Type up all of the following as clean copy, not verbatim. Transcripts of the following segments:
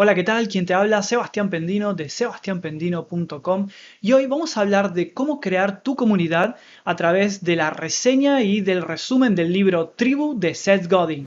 Hola, ¿qué tal? Quien te habla, Sebastián Pendino de sebastianpendino.com, y hoy vamos a hablar de cómo crear tu comunidad a través de la reseña y del resumen del libro Tribu de Seth Godin.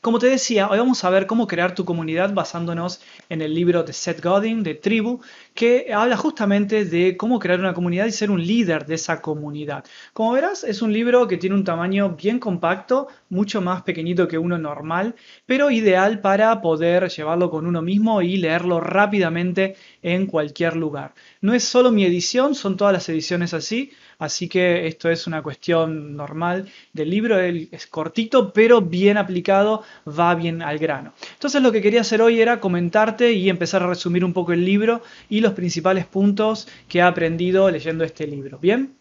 Como te decía, hoy vamos a ver cómo crear tu comunidad basándonos en el libro de Seth Godin, de Tribu, que habla justamente de cómo crear una comunidad y ser un líder de esa comunidad. Como verás, es un libro que tiene un tamaño bien compacto, mucho más pequeñito que uno normal, pero ideal para poder llevarlo con uno mismo y leerlo rápidamente en cualquier lugar. No es solo mi edición, son todas las ediciones así que esto es una cuestión normal del libro. Es cortito, pero bien aplicado, va bien al grano. Entonces lo que quería hacer hoy era comentarte y empezar a resumir un poco el libro y los principales puntos que he aprendido leyendo este libro. ¿Bien?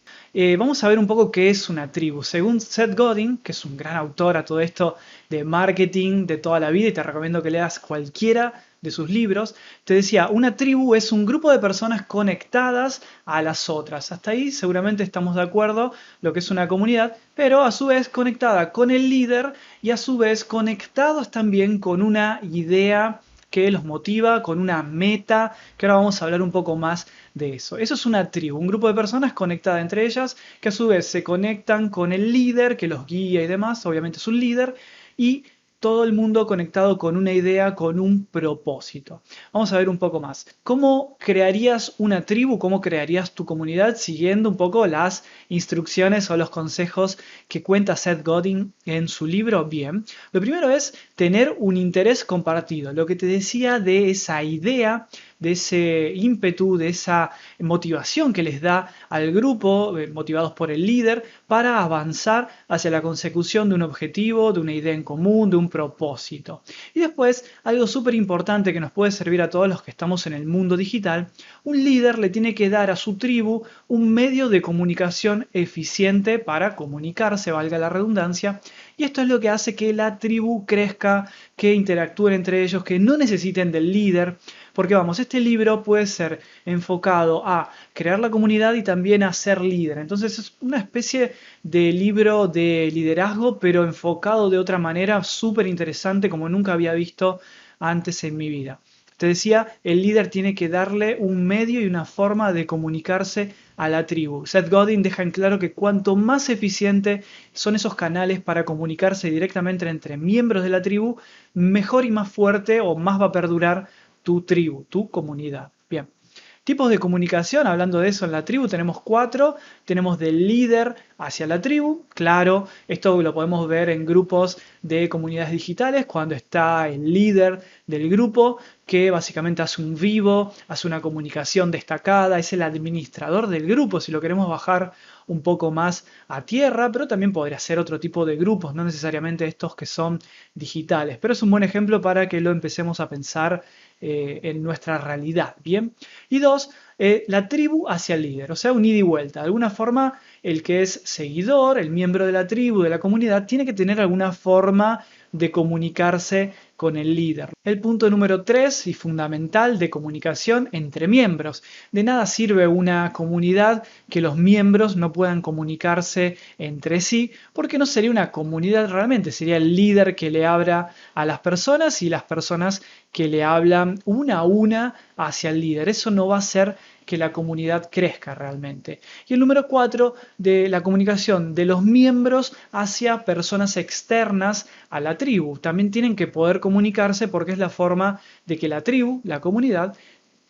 Vamos a ver un poco qué es una tribu. Según Seth Godin, que es un gran autor a todo esto de marketing de toda la vida, y te recomiendo que leas cualquiera de sus libros, te decía, una tribu es un grupo de personas conectadas a las otras. Hasta ahí seguramente estamos de acuerdo lo que es una comunidad, pero a su vez conectada con el líder y a su vez conectados también con una idea que los motiva, con una meta, que ahora vamos a hablar un poco más de eso. Eso es una tribu, un grupo de personas conectadas entre ellas, que a su vez se conectan con el líder, que los guía y demás, obviamente es un líder, y todo el mundo conectado con una idea, con un propósito. Vamos a ver un poco más. ¿Cómo crearías una tribu? ¿Cómo crearías tu comunidad siguiendo un poco las instrucciones o los consejos que cuenta Seth Godin en su libro? Bien, lo primero es tener un interés compartido. Lo que te decía de esa idea, de ese ímpetu, de esa motivación que les da al grupo, motivados por el líder, para avanzar hacia la consecución de un objetivo, de una idea en común, de un propósito. Y después, algo súper importante que nos puede servir a todos los que estamos en el mundo digital, un líder le tiene que dar a su tribu un medio de comunicación eficiente para comunicarse, valga la redundancia, y esto es lo que hace que la tribu crezca, que interactúen entre ellos, que no necesiten del líder, porque vamos, este libro puede ser enfocado a crear la comunidad y también a ser líder. Entonces es una especie de libro de liderazgo, pero enfocado de otra manera súper interesante como nunca había visto antes en mi vida. Te decía, el líder tiene que darle un medio y una forma de comunicarse a la tribu. Seth Godin deja en claro que cuanto más eficiente son esos canales para comunicarse directamente entre miembros de la tribu, mejor y más fuerte o más va a perdurar tu tribu, tu comunidad. Bien. Tipos de comunicación, hablando de eso en la tribu, tenemos 4. Tenemos del líder hacia la tribu, claro, esto lo podemos ver en grupos de comunidades digitales, cuando está el líder del grupo, que básicamente hace un vivo, hace una comunicación destacada, es el administrador del grupo, si lo queremos bajar un poco más a tierra, pero también podría ser otro tipo de grupos, no necesariamente estos que son digitales, pero es un buen ejemplo para que lo empecemos a pensar en nuestra realidad, ¿bien? Y 2, la tribu hacia el líder, o sea, un ida y vuelta. De alguna forma, el que es seguidor, el miembro de la tribu, de la comunidad, tiene que tener alguna forma de comunicarse con el líder. El punto número 3 y fundamental de comunicación entre miembros. De nada sirve una comunidad que los miembros no puedan comunicarse entre sí, porque no sería una comunidad realmente, sería el líder que le habla a las personas y las personas que le hablan una a una hacia el líder. Eso no va a hacer que la comunidad crezca realmente. Y el número 4, de la comunicación de los miembros hacia personas externas a la tribu. También tienen que poder comunicarse porque es la forma de que la tribu, la comunidad,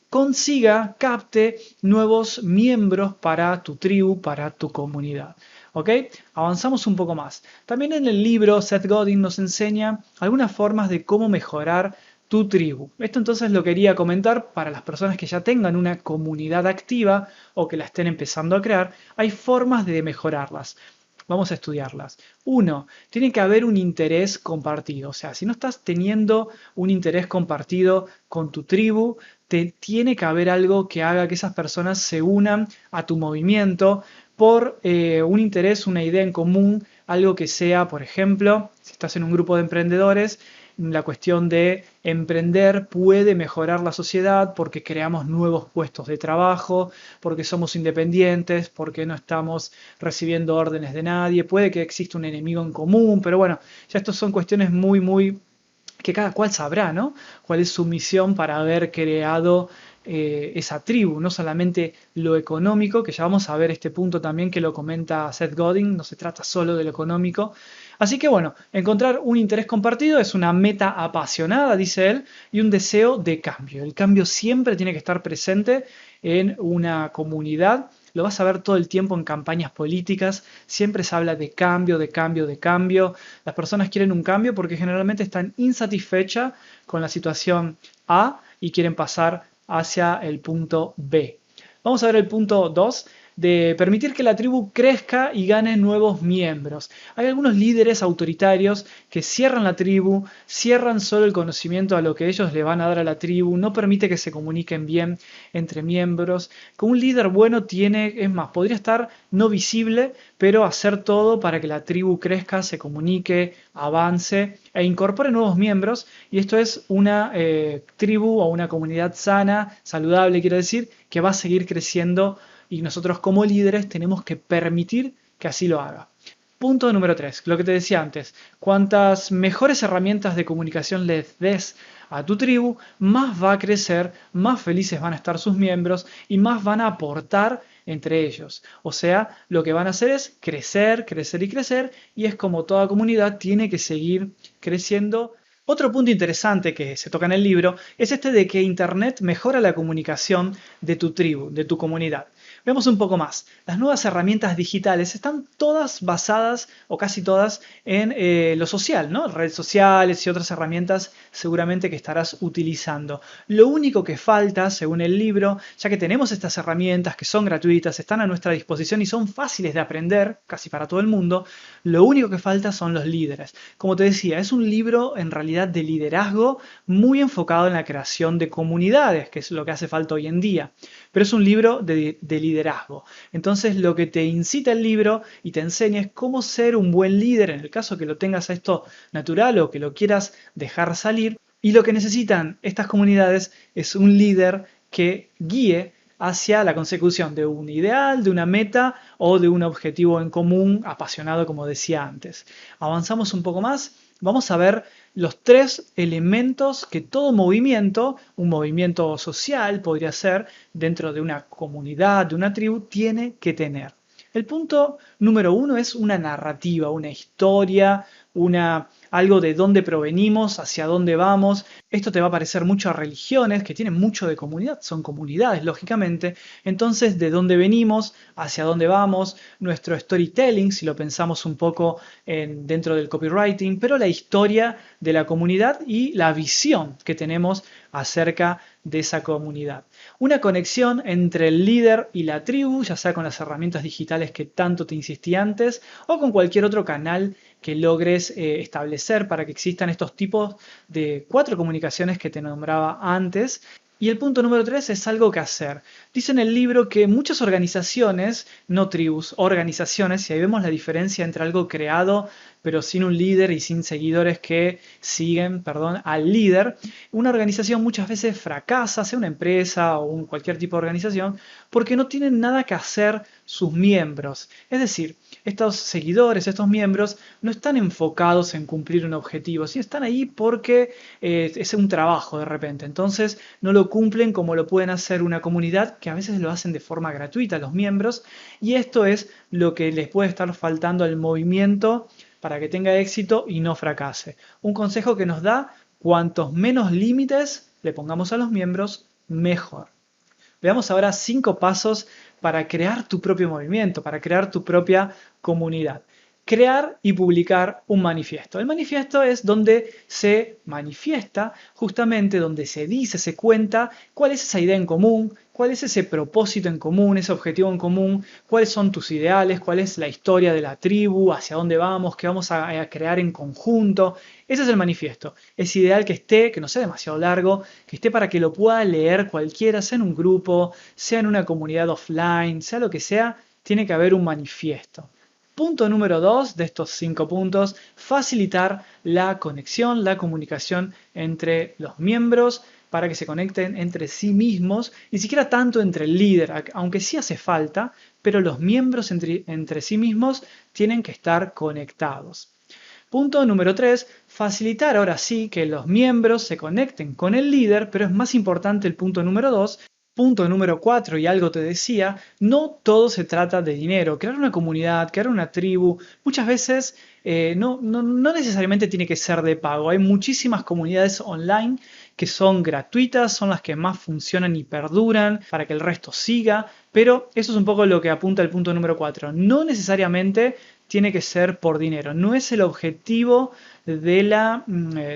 consiga, capte nuevos miembros para tu tribu, para tu comunidad. ¿Ok? Avanzamos un poco más. También en el libro Seth Godin nos enseña algunas formas de cómo mejorar tu tribu. Esto entonces lo quería comentar para las personas que ya tengan una comunidad activa o que la estén empezando a crear. Hay formas de mejorarlas. Vamos a estudiarlas. 1. Tiene que haber un interés compartido. O sea, si no estás teniendo un interés compartido con tu tribu, tiene que haber algo que haga que esas personas se unan a tu movimiento por un interés, una idea en común, algo que sea, por ejemplo, si estás en un grupo de emprendedores, la cuestión de emprender puede mejorar la sociedad porque creamos nuevos puestos de trabajo, porque somos independientes, porque no estamos recibiendo órdenes de nadie, puede que exista un enemigo en común, pero bueno, ya estos son cuestiones muy que cada cual sabrá, ¿no? Cuál es su misión para haber creado esa tribu, no solamente lo económico, que ya vamos a ver este punto también que lo comenta Seth Godin, no se trata solo de lo económico. Así que bueno, encontrar un interés compartido es una meta apasionada, dice él, y un deseo de cambio. El cambio siempre tiene que estar presente en una comunidad. Lo vas a ver todo el tiempo en campañas políticas, siempre se habla de cambio, de cambio, de cambio. Las personas quieren un cambio porque generalmente están insatisfechas con la situación A y quieren pasar hacia el punto B. Vamos a ver el punto 2 de permitir que la tribu crezca y gane nuevos miembros. Hay algunos líderes autoritarios que cierran la tribu, cierran solo el conocimiento a lo que ellos le van a dar a la tribu, no permite que se comuniquen bien entre miembros. Con un líder bueno tiene, es más, podría estar no visible, pero hacer todo para que la tribu crezca, se comunique, avance e incorpore nuevos miembros. Y esto es una tribu o una comunidad sana, saludable, quiero decir, que va a seguir creciendo y nosotros como líderes tenemos que permitir que así lo haga. Punto número 3, lo que te decía antes, cuantas mejores herramientas de comunicación les des a tu tribu, más va a crecer, más felices van a estar sus miembros y más van a aportar entre ellos. O sea, lo que van a hacer es crecer, crecer y crecer, y es como toda comunidad tiene que seguir creciendo. Otro punto interesante que se toca en el libro es este de que Internet mejora la comunicación de tu tribu, de tu comunidad. Veamos un poco más. Las nuevas herramientas digitales están todas basadas, o casi todas, en lo social, ¿no? Redes sociales y otras herramientas seguramente que estarás utilizando. Lo único que falta, según el libro, ya que tenemos estas herramientas que son gratuitas, están a nuestra disposición y son fáciles de aprender, casi para todo el mundo, lo único que falta son los líderes. Como te decía, es un libro en realidad de liderazgo muy enfocado en la creación de comunidades, que es lo que hace falta hoy en día. Pero es un libro de liderazgo. Entonces lo que te incita el libro y te enseña es cómo ser un buen líder en el caso que lo tengas a esto natural o que lo quieras dejar salir. Y lo que necesitan estas comunidades es un líder que guíe hacia la consecución de un ideal, de una meta o de un objetivo en común apasionado, como decía antes. Avanzamos un poco más. Vamos a ver los 3 elementos que todo movimiento, un movimiento social podría ser dentro de una comunidad, de una tribu, tiene que tener. El punto número 1 es una narrativa, una historia, algo de dónde provenimos, hacia dónde vamos. Esto te va a parecer mucho a religiones que tienen mucho de comunidad, son comunidades, lógicamente. Entonces, de dónde venimos, hacia dónde vamos, nuestro storytelling, si lo pensamos un poco dentro del copywriting, pero la historia de la comunidad y la visión que tenemos acerca de esa comunidad. Una conexión entre el líder y la tribu, ya sea con las herramientas digitales que tanto te insistí antes o con cualquier otro canal que logres establecer para que existan estos tipos de 4 comunicaciones que te nombraba antes. Y el punto número 3 es algo que hacer. Dice en el libro que muchas organizaciones, no tribus, organizaciones, y ahí vemos la diferencia entre algo creado pero sin un líder y sin seguidores que siguen, al líder. Una organización muchas veces fracasa, sea una empresa o cualquier tipo de organización, porque no tienen nada que hacer sus miembros. Es decir, estos seguidores, estos miembros, no están enfocados en cumplir un objetivo, sino están ahí porque es un trabajo de repente. Entonces no lo cumplen como lo pueden hacer una comunidad, que a veces lo hacen de forma gratuita los miembros, y esto es lo que les puede estar faltando al movimiento para que tenga éxito y no fracase. Un consejo que nos da: cuantos menos límites le pongamos a los miembros, mejor. Veamos ahora 5 pasos para crear tu propio movimiento, para crear tu propia comunidad. Crear y publicar un manifiesto. El manifiesto es donde se manifiesta, justamente donde se dice, se cuenta cuál es esa idea en común, cuál es ese propósito en común, ese objetivo en común, cuáles son tus ideales, cuál es la historia de la tribu, hacia dónde vamos, qué vamos a crear en conjunto. Ese es el manifiesto. Es ideal que esté, que no sea demasiado largo, que esté para que lo pueda leer cualquiera, sea en un grupo, sea en una comunidad offline, sea lo que sea, tiene que haber un manifiesto. Punto número 2 de estos 5 puntos, facilitar la conexión, la comunicación entre los miembros para que se conecten entre sí mismos, ni siquiera tanto entre el líder, aunque sí hace falta, pero los miembros entre sí mismos tienen que estar conectados. Punto número 3, facilitar ahora sí que los miembros se conecten con el líder, pero es más importante el punto número 2. Punto número 4, y algo te decía, no todo se trata de dinero. Crear una comunidad, crear una tribu, muchas veces no necesariamente tiene que ser de pago. Hay muchísimas comunidades online que son gratuitas, son las que más funcionan y perduran para que el resto siga, pero eso es un poco lo que apunta el punto número 4. No necesariamente tiene que ser por dinero, no es el objetivo de la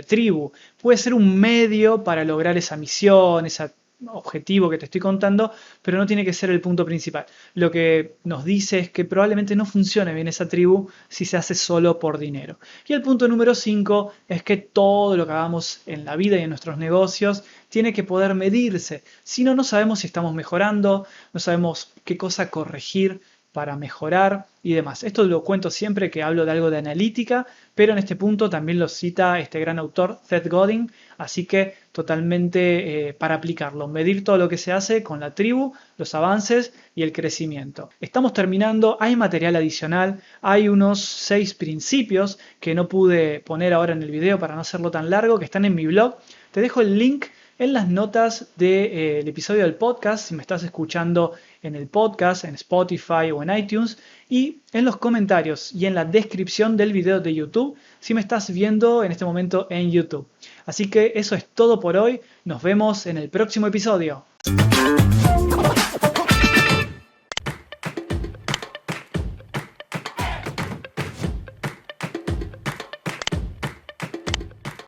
tribu. Puede ser un medio para lograr esa misión, ese objetivo que te estoy contando, pero no tiene que ser el punto principal. Lo que nos dice es que probablemente no funcione bien esa tribu si se hace solo por dinero. Y el punto número 5 es que todo lo que hagamos en la vida y en nuestros negocios tiene que poder medirse. Si no, no sabemos si estamos mejorando, no sabemos qué cosa corregir para mejorar y demás. Esto lo cuento siempre que hablo de algo de analítica, pero en este punto también lo cita este gran autor, Seth Godin, así que totalmente para aplicarlo, medir todo lo que se hace con la tribu, los avances y el crecimiento. Estamos terminando, hay material adicional, hay unos 6 principios que no pude poner ahora en el video para no hacerlo tan largo, que están en mi blog. Te dejo el link en las notas del episodio del podcast, si me estás escuchando en el podcast, en Spotify o en iTunes, y en los comentarios y en la descripción del video de YouTube, si me estás viendo en este momento en YouTube. Así que eso es todo por hoy, nos vemos en el próximo episodio.